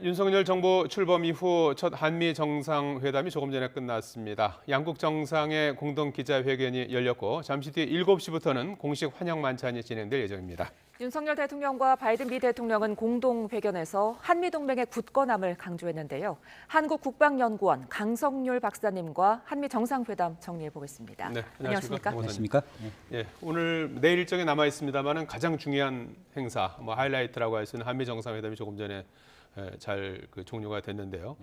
윤석열 정부 출범 이후 첫 한미 정상회담이 조금 전에 끝났습니다. 양국 정상의 공동 기자회견이 열렸고 잠시 뒤 7시부터는 공식 환영 만찬이 진행될 예정입니다. 윤석열 대통령과 바이든 미 대통령은 공동 회견에서 한미 동맹의 굳건함을 강조했는데요. 한국국방연구원 강성률 박사님과 한미 정상회담 정리해 보겠습니다. 네, 안녕하십니까? 안녕하십니까? 예, 오늘 내일 일정이 남아 있습니다만은 가장 중요한 행사, 하이라이트라고 할 수 있는 한미 정상회담이 조금 전에 잘 종료가 됐는데요.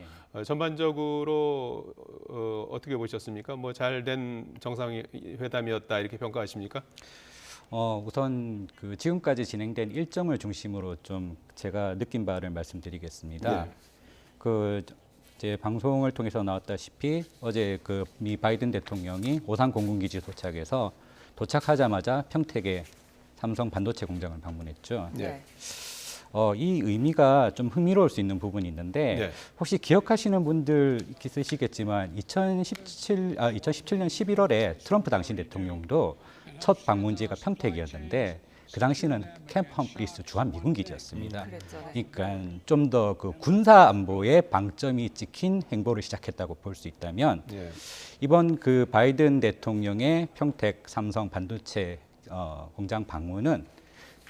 전반적으로 어떻게 보셨습니까? 잘된 정상회담이었다 이렇게 평가하십니까? 우선 지금까지 진행된 일정을 중심으로 좀 제가 느낀 바를 말씀드리겠습니다. 네. 이제 방송을 통해서 나왔다시피 어제 미 바이든 대통령이 오산 공군기지 도착해서 도착하자마자 평택의 삼성 반도체 공장을 방문했죠. 네. 이 의미가 좀 흥미로울 수 있는 부분이 있는데 네. 혹시 기억하시는 분들 있으시겠지만 2017년 11월에 트럼프 당시 대통령도 첫 방문지가 평택이었는데 그 당시는 캠프 험프리스 주한 미군 기지였습니다. 그러니까 좀 더 군사 안보에 방점이 찍힌 행보를 시작했다고 볼 수 있다면 이번 바이든 대통령의 평택 삼성 반도체 공장 방문은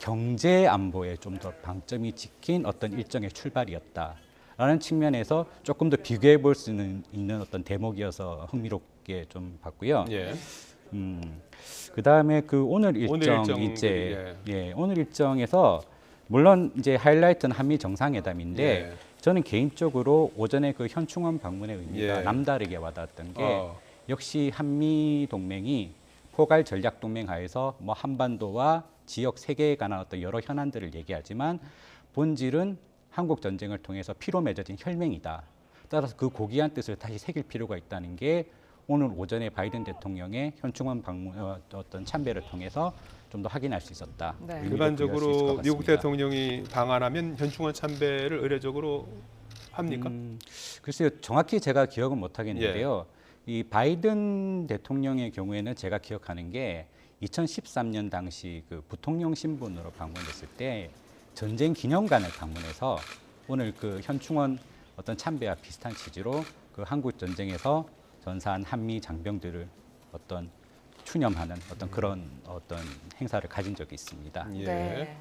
경제 안보에 좀 더 방점이 찍힌 어떤 일정의 출발이었다라는 측면에서 조금 더 비교해 볼 수 있는 어떤 대목이어서 흥미롭게 좀 봤고요. 그다음에 오늘 오늘 일정에서 물론 이제 하이라이트는 한미 정상회담인데 저는 개인적으로 오전에 현충원 방문의 의미가 남다르게 와닿았던 게 역시 한미 동맹이 포괄 전략 동맹 하에서 한반도와 지역 세계에 관한 어떤 여러 현안들을 얘기하지만 본질은 한국 전쟁을 통해서 피로 맺어진 혈맹이다. 따라서 그 고귀한 뜻을 다시 새길 필요가 있다는 게 오늘 오전에 바이든 대통령의 현충원 방문 어떤 참배를 통해서 좀 더 확인할 수 있었다. 네. 일반적으로 미국 대통령이 방한하면 현충원 참배를 의례적으로 합니까? 글쎄요, 정확히 제가 기억은 못 하겠는데요. 이 바이든 대통령의 경우에는 제가 기억하는 게 2013년 당시 부통령 신분으로 방문했을 때 전쟁 기념관을 방문해서 오늘 현충원 어떤 참배와 비슷한 취지로 한국 전쟁에서 전사한 한미 장병들을 어떤 추념하는 어떤 그런 어떤 행사를 가진 적이 있습니다. 네.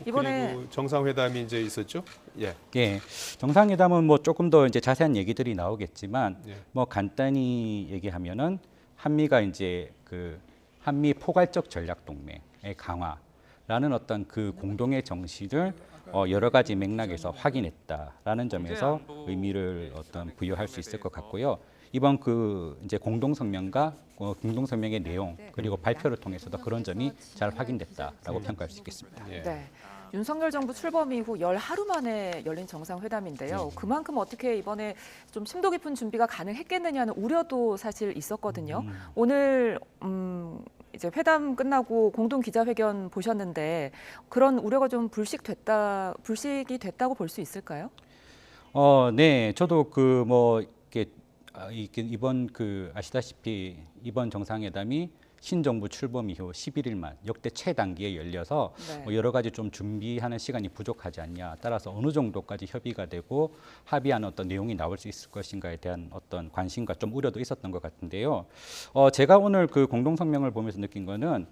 이번에 그리고 정상회담이 이제 있었죠? 예, 정상회담은 조금 더 이제 자세한 얘기들이 나오겠지만 간단히 얘기하면은 한미가 이제 한미 포괄적 전략 동맹의 강화라는 어떤 공동의 정신을 여러 가지 맥락에서 확인했다라는 점에서 의미를 어떤 부여할 수 있을 것 같고요. 이번 이제 공동성명과 공동성명의 내용 그리고 발표를 통해서도 그런 점이 잘 확인됐다라고 평가할 수 있겠습니다. 네. 윤석열 정부 출범 이후 열 하루 만에 열린 정상회담인데요. 그만큼 어떻게 이번에 좀 심도 깊은 준비가 가능했겠느냐는 우려도 사실 있었거든요. 오늘 이제 회담 끝나고 공동 기자회견 보셨는데 그런 우려가 좀 불식이 됐다고 볼 수 있을까요? 네, 저도 이번 아시다시피 이번 정상회담이 신정부 출범 이후 11일만 역대 최단기에 열려서 여러 가지 좀 준비하는 시간이 부족하지 않냐. 따라서 어느 정도까지 협의가 되고 합의하는 어떤 내용이 나올 수 있을 것인가에 대한 어떤 관심과 좀 우려도 있었던 것 같은데요. 제가 오늘 공동성명을 보면서 느낀 거는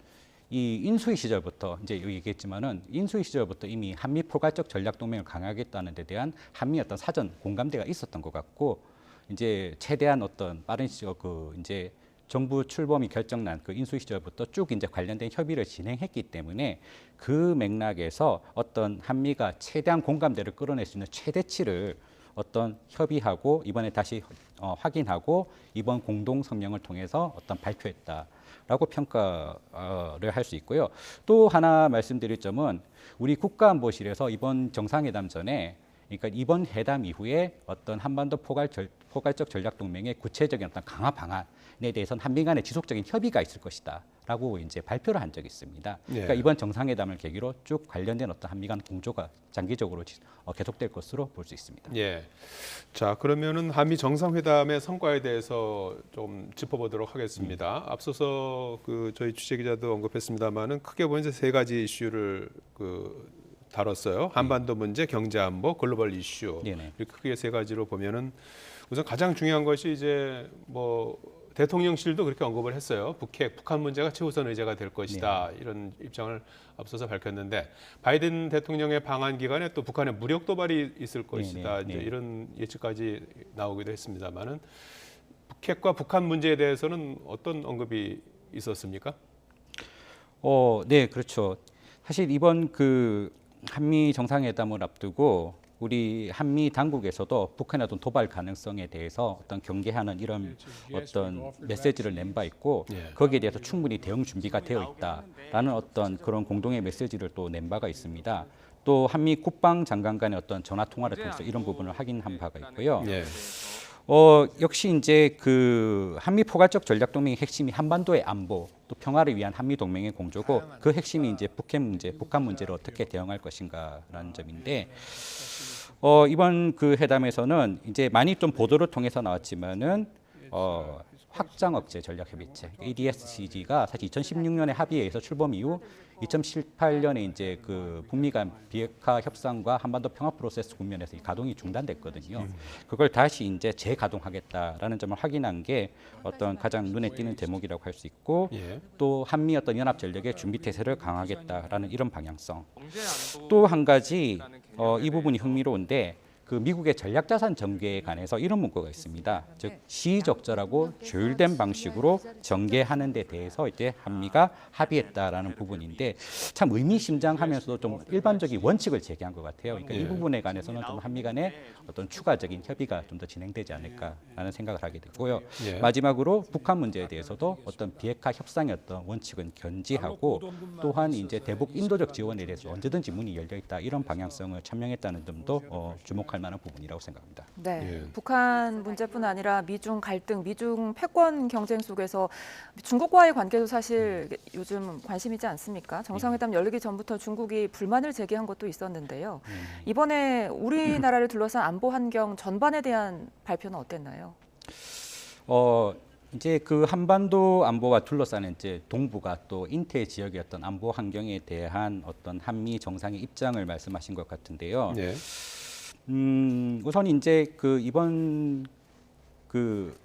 이 인수위 시절부터 이제 얘기했지만은 인수위 시절부터 이미 한미 포괄적 전략 동맹을 강화하겠다는 데 대한 한미 어떤 사전 공감대가 있었던 것 같고 이제 최대한 어떤 빠른 시절 이제 정부 출범이 결정난 인수위 시절부터 쭉 이제 관련된 협의를 진행했기 때문에 그 맥락에서 어떤 한미가 최대한 공감대를 끌어낼 수 있는 최대치를 어떤 협의하고 이번에 다시 확인하고 이번 공동 성명을 통해서 어떤 발표했다라고 평가를 할 수 있고요. 또 하나 말씀드릴 점은 우리 국가안보실에서 이번 정상회담 전에 그러니까 이번 회담 이후에 어떤 한반도 포괄적 전략 동맹의 구체적인 어떤 강화 방안에 대해서는 한미 간의 지속적인 협의가 있을 것이다라고 이제 발표를 한 적이 있습니다. 그러니까 이번 정상회담을 계기로 쭉 관련된 어떤 한미 간 공조가 장기적으로 계속될 것으로 볼 수 있습니다. 자, 그러면은 한미 정상회담의 성과에 대해서 좀 짚어보도록 하겠습니다. 앞서서 저희 취재 기자도 언급했습니다만은 크게 보면 이제 세 가지 이슈를 다뤘어요. 한반도 문제, 경제 안보, 글로벌 이슈. 네네. 이렇게 크게 세 가지로 보면은 우선 가장 중요한 것이 이제 뭐 대통령실도 그렇게 언급을 했어요. 북한 문제가 최우선 의제가 될 것이다. 이런 입장을 앞서서 밝혔는데 바이든 대통령의 방한 기간에 또 북한의 무력 도발이 있을 것이다. 이제 이런 예측까지 나오기도 했습니다만은 북핵과 북한 문제에 대해서는 어떤 언급이 있었습니까? 네, 그렇죠. 사실 이번 그 한미 정상회담을 앞두고 우리 한미 당국에서도 북한의 어떤 도발 가능성에 대해서 어떤 경계하는 이런 어떤 메시지를 낸 바 있고 거기에 대해서 충분히 대응 준비가 되어 있다라는 어떤 그런 공동의 메시지를 또 낸 바가 있습니다. 또 한미 국방장관 간의 어떤 전화 통화를 통해서 이런 부분을 확인한 바가 있고요. 역시 이제 그 한미 포괄적 전략 동맹의 핵심이 한반도의 안보, 또 평화를 위한 한미 동맹의 공조고 그 핵심이 이제 북핵 문제, 북한 문제를 어떻게 대응할 것인가라는 점인데 이번 그 회담에서는 이제 많이 좀 보도를 통해서 나왔지만은 확장 억제 전략 협의체 ADS-CG가 사실 2016년에 합의에서 출범 이후 2018년에 이제 그 북미 간 비핵화 협상과 한반도 평화 프로세스 국면에서 이 가동이 중단됐거든요. 그걸 다시 이제 재가동하겠다라는 점을 확인한 게 어떤 가장 눈에 띄는 대목이라고 할 수 있고 또 한미 어떤 연합 전력의 준비 태세를 강화하겠다라는 이런 방향성. 또 한 가지 이 부분이 흥미로운데 그 미국의 전략자산 전개에 관해서 이런 문구가 있습니다. 즉 시의적절하고 조율된 방식으로 전개하는 데 대해서 이제 한미가 합의했다라는 부분인데 참 의미심장하면서도 좀 일반적인 원칙을 제기한 것 같아요. 그러니까 이 부분에 관해서는 좀 한미 간의 어떤 추가적인 협의가 좀 더 진행되지 않을까라는 생각을 하게 되고요. 마지막으로 북한 문제에 대해서도 어떤 비핵화 협상의 어떤 원칙은 견지하고 또한 이제 대북 인도적 지원에 대해서 언제든지 문이 열려 있다 이런 방향성을 천명했다는 점도 주목할 만한 부분이라고 생각합니다. 네, 북한 문제뿐 아니라 미중 갈등, 미중 패권 경쟁 속에서 중국과의 관계도 사실 요즘 관심 있지 않습니까? 정상회담 열리기 전부터 중국이 불만을 제기한 것도 있었는데요. 이번에 우리나라를 둘러싼 안보 환경 전반에 대한 발표는 어땠나요? 이제 그 한반도 안보와 둘러싸는 이제 동북아 또 인태 지역의 어떤 안보 환경에 대한 어떤 한미 정상의 입장을 말씀하신 것 같은데요. 우선 이제 그 이번 그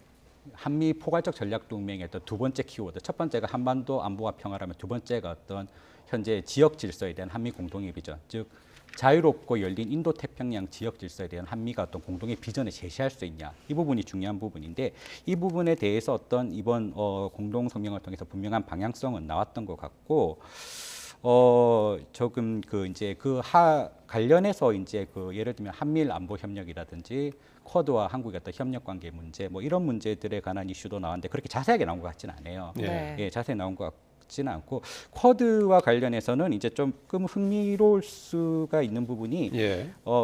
한미 포괄적 전략 동맹의 어떤 두 번째 키워드, 첫 번째가 한반도 안보와 평화라면 두 번째가 어떤 현재 지역 질서에 대한 한미 공동의 비전, 즉 자유롭고 열린 인도 태평양 지역 질서에 대한 한미가 어떤 공동의 비전을 제시할 수 있냐, 이 부분이 중요한 부분인데 이 부분에 대해서 어떤 이번 공동 성명을 통해서 분명한 방향성은 나왔던 것 같고. 조금 그 이제 관련해서 이제 그 예를 들면 한미일 안보 협력이라든지 쿼드와 한국의 어떤 협력 관계 문제 뭐 이런 문제들에 관한 이슈도 나왔는데 그렇게 자세하게 나온 것 같지는 않아요. 자세히 나온 것 같지는 않고 쿼드와 관련해서는 이제 조금 흥미로울 수가 있는 부분이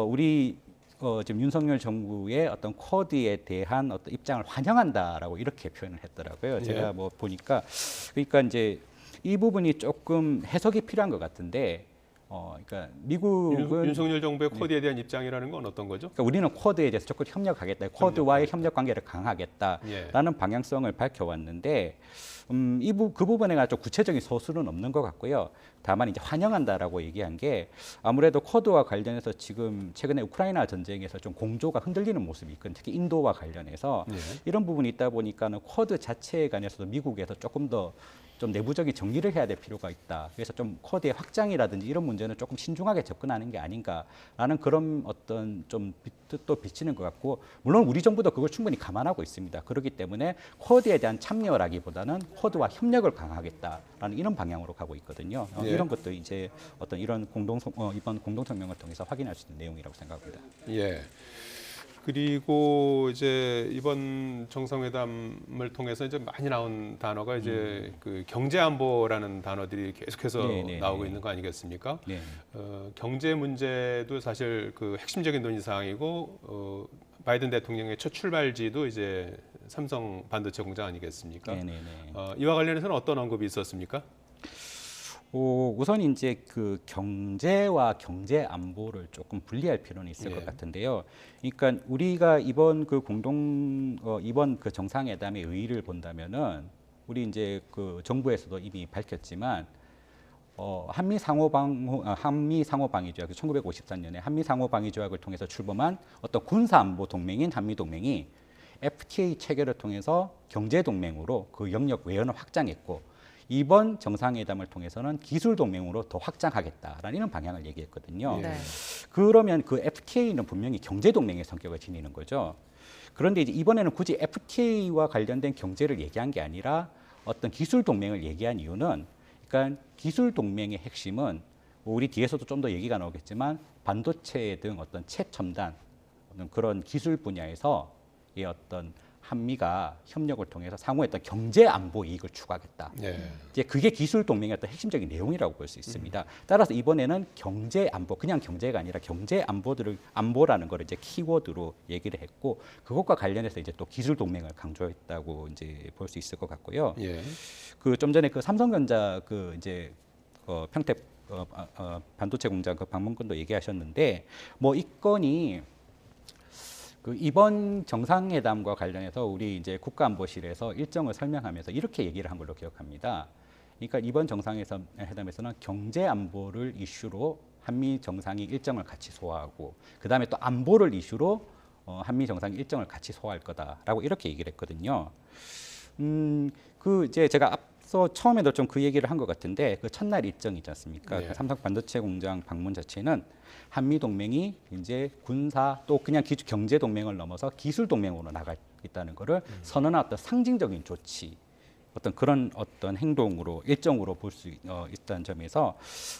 우리 지금 윤석열 정부의 어떤 쿼드에 대한 어떤 입장을 환영한다라고 이렇게 표현을 했더라고요. 제가 뭐 보니까 그러니까 이제 이 부분이 조금 해석이 필요한 것 같은데, 그러니까 미국은 윤석열 정부의 쿼드에 대한 입장이라는 건 어떤 거죠? 그러니까 우리는 쿼드에 대해서 적극 협력하겠다, 쿼드와의 협력 관계를 강화하겠다라는 방향성을 밝혀왔는데, 그 부분에 관한 좀 구체적인 서술은 없는 것 같고요. 다만 이제 환영한다라고 얘기한 게 아무래도 쿼드와 관련해서 지금 최근에 우크라이나 전쟁에서 좀 공조가 흔들리는 모습이 있거든요. 특히 인도와 관련해서 이런 부분이 있다 보니까는 쿼드 자체에 관해서도 미국에서 조금 더 좀 내부적인 정리를 해야 될 필요가 있다. 그래서 좀 쿼드의 확장이라든지 이런 문제는 조금 신중하게 접근하는 게 아닌가라는 그런 어떤 좀 뜻도 비치는 것 같고, 물론 우리 정부도 그걸 충분히 감안하고 있습니다. 그렇기 때문에 쿼드에 대한 참여라기보다는 쿼드와 협력을 강화하겠다라는 이런 방향으로 가고 있거든요. 이런 것도 이제 어떤 이런 이번 공동성명을 통해서 확인할 수 있는 내용이라고 생각합니다. 그리고 이제 이번 정상회담을 통해서 이제 많이 나온 단어가 이제 그 경제 안보라는 단어들이 계속해서 나오고 있는 거 아니겠습니까? 경제 문제도 사실 그 핵심적인 논의 사항이고 바이든 대통령의 첫 출발지도 이제 삼성 반도체 공장 아니겠습니까? 이와 관련해서는 어떤 언급이 있었습니까? 우선 이제 그 경제와 경제 안보를 조금 분리할 필요는 있을 것 같은데요. 그러니까 우리가 이번 그 이번 그 정상회담의 의의를 본다면은 우리 이제 그 정부에서도 이미 밝혔지만 한미 상호 방위 조약 1953년에 한미 상호 방위 조약을 통해서 출범한 어떤 군사 안보 동맹인 한미 동맹이 FTA 체결을 통해서 경제 동맹으로 그 영역 외연을 확장했고 이번 정상회담을 통해서는 기술 동맹으로 더 확장하겠다라는 이런 방향을 얘기했거든요. 네. 그러면 그 FTA는 분명히 경제 동맹의 성격을 지니는 거죠. 그런데 이제 이번에는 굳이 FTA와 관련된 경제를 얘기한 게 아니라 어떤 기술 동맹을 얘기한 이유는 그러니까 기술 동맹의 핵심은 우리 뒤에서도 좀 더 얘기가 나오겠지만 반도체 등 어떤 최첨단 그런 기술 분야에서 이 어떤 한미가 협력을 통해서 상호의 어떤 경제 안보 이익을 추구하겠다. 네. 이제 그게 기술 동맹의 어떤 핵심적인 내용이라고 볼 수 있습니다. 따라서 이번에는 경제 안보, 그냥 경제가 아니라 경제 안보라는 걸 이제 키워드로 얘기를 했고 그것과 관련해서 이제 또 기술 동맹을 강조했다고 이제 볼 수 있을 것 같고요. 예. 그 좀 전에 그 삼성전자 그 이제 평택 반도체 공장 그 방문권도 얘기하셨는데 뭐 이 건이 그 이번 정상회담과 관련해서 우리 이제 국가안보실에서 일정을 설명하면서 이렇게 얘기를 한 걸로 기억합니다. 그러니까 이번 정상회담에서는 경제 안보를 이슈로 한미 정상이 일정을 같이 소화하고 그 다음에 또 안보를 이슈로 한미 정상이 일정을 같이 소화할 거다라고 이렇게 얘기를 했거든요. 그 이제 제가 앞서 처음에도 좀 그 얘기를 한 것 같은데 그 첫날 일정 있지 않습니까? 네. 그 삼성 반도체 공장 방문 자체는 한미 동맹이 이제 군사 또 그냥 경제 동맹을 넘어서 기술 동맹으로 나가겠다는 것을 선언한 어떤 상징적인 조치, 어떤 그런 어떤 행동으로 일정으로 볼 수 있다는 점에서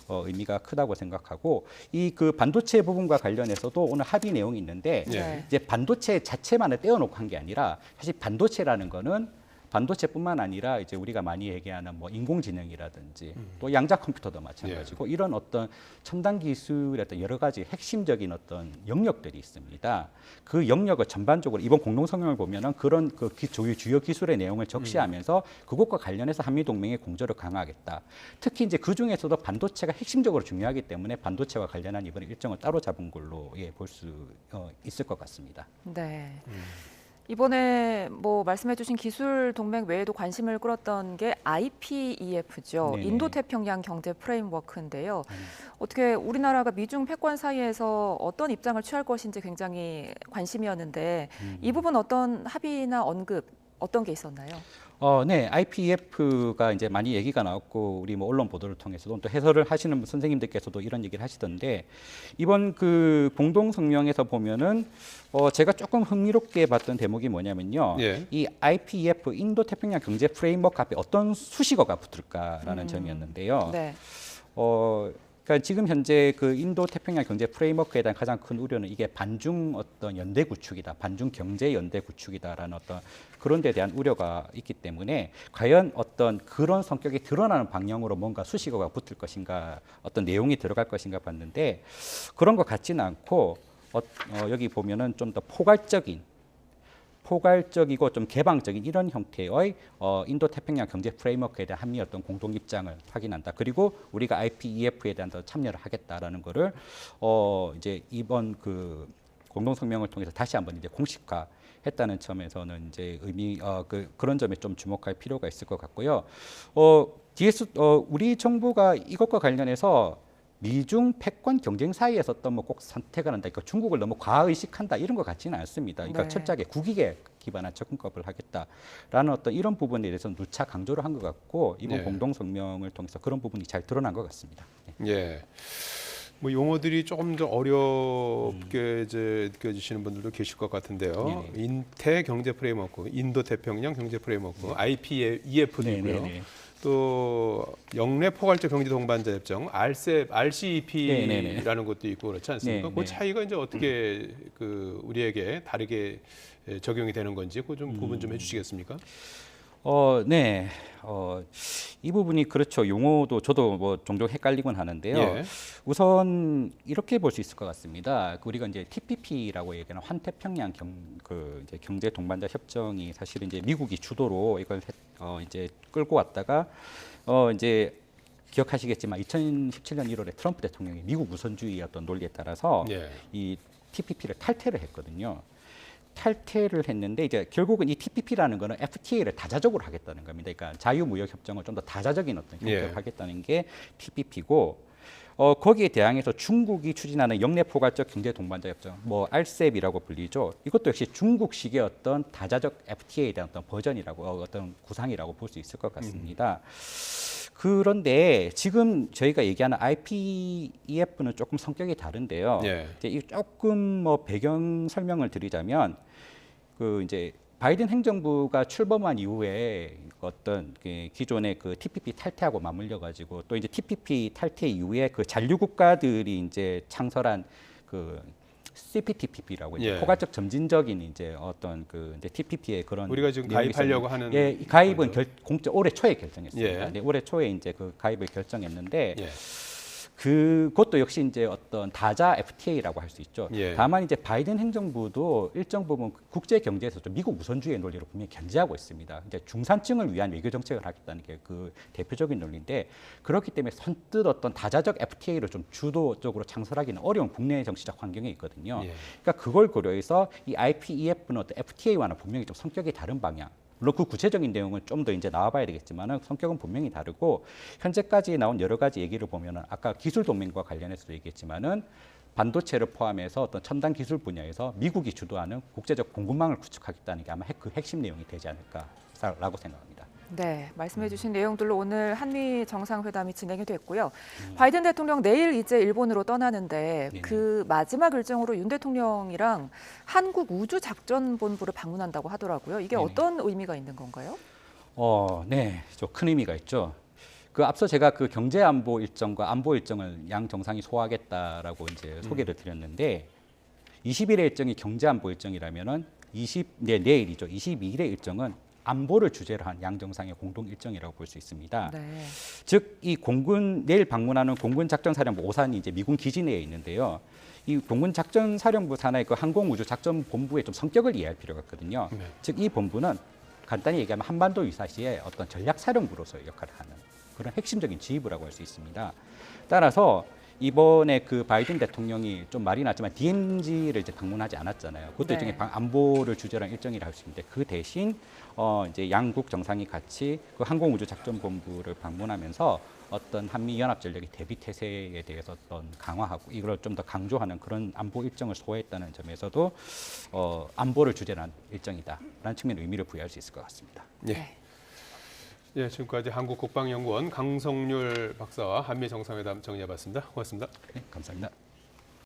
의미가 크다고 생각하고 이 그 반도체 부분과 관련해서도 오늘 합의 내용이 있는데 네. 이제 반도체 자체만을 떼어놓고 한 게 아니라 사실 반도체라는 거는 반도체뿐만 아니라 이제 우리가 많이 얘기하는 뭐 인공지능이라든지 또 양자 컴퓨터도 마찬가지고 이런 어떤 첨단 기술의 어떤 여러 가지 핵심적인 어떤 영역들이 있습니다. 그 영역을 전반적으로 이번 공동성명을 보면은 그런 그 주요 기술의 내용을 적시하면서 그것과 관련해서 한미 동맹의 공조를 강화하겠다. 특히 이제 그 중에서도 반도체가 핵심적으로 중요하기 때문에 반도체와 관련한 이번 일정을 따로 잡은 걸로 볼 수 있을 것 같습니다. 네. 이번에 뭐 말씀해주신 기술 동맹 외에도 관심을 끌었던 게 IPEF죠. 네네. 인도태평양 경제 프레임워크인데요. 어떻게 우리나라가 미중 패권 사이에서 어떤 입장을 취할 것인지 굉장히 관심이었는데 이 부분 어떤 합의나 언급 어떤 게 있었나요? 네, IPEF가 이제 많이 얘기가 나왔고 우리 뭐 언론 보도를 통해서도 또 해설을 하시는 선생님들께서도 이런 얘기를 하시던데 이번 그 공동 성명에서 보면은 제가 조금 흥미롭게 봤던 대목이 뭐냐면요, 예. 이 IPEF 인도 태평양 경제 프레임워크 앞에 어떤 수식어가 붙을까라는 점이었는데요. 네. 그러니까 지금 현재 그 인도 태평양 경제 프레임워크에 대한 가장 큰 우려는 이게 반중 어떤 연대 구축이다, 반중 경제 연대 구축이다라는 어떤 그런 데 대한 우려가 있기 때문에 과연 어떤 그런 성격이 드러나는 방향으로 뭔가 수식어가 붙을 것인가, 어떤 내용이 들어갈 것인가 봤는데 그런 것 같지는 않고 여기 보면은 좀 더 포괄적이고 좀 개방적인 이런 형태의 인도 태평양 경제 프레임워크에 대한 한미 어떤 공동 입장을 확인한다. 그리고 우리가 IPEF에 대한 더 참여를 하겠다라는 거를 이제 이번 그 공동 성명을 통해서 다시 한번 이제 공식화했다는 점에서는 이제 그런 점에 좀 주목할 필요가 있을 것 같고요. 우리 정부가 이것과 관련해서 미중 패권 경쟁 사이에서 또 뭐 꼭 선택을 한다. 그러니까 중국을 너무 과의식한다 이런 것 같지는 않습니다. 그러니까 네. 철저하게 국익에 기반한 접근법을 하겠다라는 어떤 이런 부분에 대해서 누차 강조를 한 것 같고 이번 네. 공동 성명을 통해서 그런 부분이 잘 드러난 것 같습니다. 네. 예. 뭐 용어들이 조금 더 어렵게 이제 느껴지시는 분들도 계실 것 같은데요. 네네. 인태 경제 프레임워크, 인도 태평양 경제 프레임워크, IPEF도 있고요. 네네네. 또 영내 포괄적 경제 동반자 협정, RCEP라는 것도 있고 그렇지 않습니까? 네, 그 네. 차이가 이제 어떻게 그 우리에게 다르게 적용이 되는 건지 그 좀 구분 좀 해주시겠습니까? 네. 이 부분이 그렇죠. 용어도 저도 뭐 종종 헷갈리곤 하는데요. 예. 우선 이렇게 볼 수 있을 것 같습니다. 우리가 이제 TPP라고 얘기하는 환태평양 이제 경제 동반자 협정이 사실은 이제 미국이 주도로 이걸 이제 끌고 왔다가 이제 기억하시겠지만 2017년 1월에 트럼프 대통령이 미국 우선주의 어떤 논리에 따라서 예. 이 TPP를 탈퇴를 했거든요. 탈퇴를 했는데 이제 결국은 이 TPP라는 거는 FTA를 다자적으로 하겠다는 겁니다. 그러니까 자유무역 협정을 좀 더 다자적인 어떤 형태로 하겠다는 게 TPP고 거기에 대항해서 중국이 추진하는 영내포괄적 경제동반자 협정, 뭐 RCEP이라고 불리죠. 이것도 역시 중국식의 어떤 다자적 FTA에 대한 어떤 버전이라고 어떤 구상이라고 볼 수 있을 것 같습니다. 그런데 지금 저희가 얘기하는 IPEF는 조금 성격이 다른데요. 이제 이 조금 뭐 배경 설명을 드리자면 그 이제 바이든 행정부가 출범한 이후에 어떤 그 기존의 그 TPP 탈퇴하고 맞물려 가지고 또 이제 TPP 탈퇴 이후에 그 잔류 국가들이 이제 창설한 그 CPTPP라고 이제 포괄적 점진적인 이제 어떤 그 이제 TPP의 그런 우리가 지금 가입하려고 하는 이 가입은 올해 초에 결정했습니다. 근데 올해 초에 이제 그 가입을 결정했는데 그것도 역시 이제 어떤 다자 FTA라고 할 수 있죠. 다만 이제 바이든 행정부도 일정 부분 국제 경제에서 좀 미국 우선주의 논리로 분명히 견제하고 있습니다. 이제 중산층을 위한 외교 정책을 하겠다는 게 그 대표적인 논리인데 그렇기 때문에 선뜻 어떤 다자적 FTA를 좀 주도적으로 창설하기는 어려운 국내 정치적 환경에 있거든요. 그러니까 그걸 고려해서 이 IPEF는 어떤 FTA와는 분명히 좀 성격이 다른 방향. 물론 그 구체적인 내용은 좀 더 이제 나와봐야 되겠지만은 성격은 분명히 다르고 현재까지 나온 여러 가지 얘기를 보면은 아까 기술 동맹과 관련해서도 얘기했지만은 반도체를 포함해서 어떤 첨단 기술 분야에서 미국이 주도하는 국제적 공급망을 구축하겠다는 게 아마 그 핵심 내용이 되지 않을까라고 생각합니다. 네, 말씀해주신 내용들로 오늘 한미 정상회담이 진행이 됐고요. 바이든 대통령 내일 이제 일본으로 떠나는데 그 마지막 일정으로 윤 대통령이랑 한국 우주작전본부를 방문한다고 하더라고요. 이게 어떤 의미가 있는 건가요? 네, 좀 큰 의미가 있죠. 그 앞서 제가 그 경제 안보 일정과 안보 일정을 양 정상이 소화하겠다라고 이제 소개를 드렸는데 20일의 일정이 경제 안보 일정이라면은 내일이죠. 22일의 일정은 안보를 주제로 한 양 정상의 공동 일정이라고 볼 수 있습니다. 즉 이 내일 방문하는 공군 작전사령부 오산이 이제 미군 기지 내에 있는데요. 이 공군 작전사령부 산하의 그 항공우주작전본부의 좀 성격을 이해할 필요가 있거든요. 즉 이 본부는 간단히 얘기하면 한반도 유사시에 어떤 전략사령부로서의 역할을 하는 그런 핵심적인 지휘부라고 할 수 있습니다. 따라서 이번에 그 바이든 대통령이 좀 말이 났지만 DMZ를 이제 방문하지 않았잖아요. 그것도 일종의 안보를 주제로 한 일정이라 할 수 있는데 그 대신 이제 양국 정상이 같이 그 항공우주작전본부를 방문하면서 어떤 한미 연합 전력의 대비 태세에 대해서 어떤 강화하고 이걸 좀 더 강조하는 그런 안보 일정을 소화했다는 점에서도 안보를 주제로 한 일정이다라는 측면의 의미를 부여할 수 있을 것 같습니다. 예, 지금까지 한국국방연구원 강성률 박사와 한미 정상회담 정리해봤습니다. 고맙습니다. 네, 감사합니다.